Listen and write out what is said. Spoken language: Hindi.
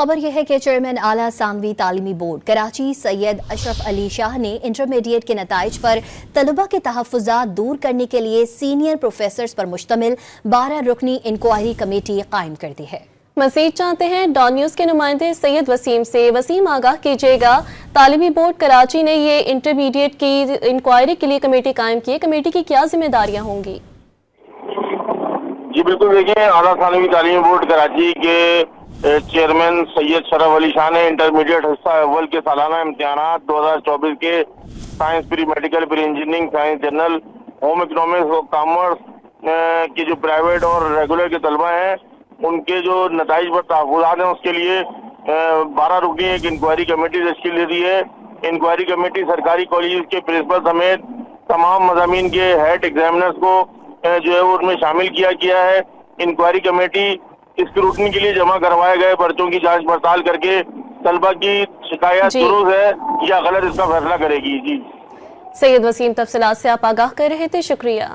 खबर यह है कि चेयरमैन आला सानवी तालीमी बोर्ड कराची सैयद अशरफ अली शाह ने इंटरमीडिएट के नताइज पर तलबा के तहफ़्फ़ुज़ात दूर करने के लिए सीनियर प्रोफेसर्स पर मुश्तमिल 12 रुकनी इंक्वायरी कमेटी कायम कर दी है। मज़ीद जानते हैं डॉन न्यूज़ के नुमाइंदे सैयद वसीम से। वसीम, आगाह कीजिएगा, तालीमी बोर्ड कराची ने ये इंटरमीडिएट की इंक्वायरी के लिए कमेटी कायम की है, कमेटी की क्या जिम्मेदारियाँ होंगी? जी बिल्कुल, देखिए, आला सानवी तालीमी बोर्ड कराची के चेयरमैन सैयद शरफ अली शाह ने इंटरमीडिएट हिस्सा अव्वल के सालाना इम्तिहानात 2024 के science pre medical pre engineering science general home economics और कॉमर्स के जो प्राइवेट और रेगुलर के तलबा हैं उनके जो नताइज पर तहफ़्फ़ुज़ात हैं उसके लिए 12 रुकनी एक इंक्वायरी कमेटी तश्कील दे दी है। इंक्वायरी कमेटी सरकारी कॉलेज के प्रिंसिपल समेत तमाम मज़ामीन के हेड एग्जामिनर्स को जो है वो उसमें शामिल किया गया है। इंक्वायरी कमेटी स्क्रूटनी के लिए जमा करवाए गए पर्चों की जांच पड़ताल करके तलबा की शिकायत दुरुस्त है या गलत इसका फैसला करेगी। जी सैयद वसीम, तफसीलात से आप आगाह कर रहे थे, शुक्रिया।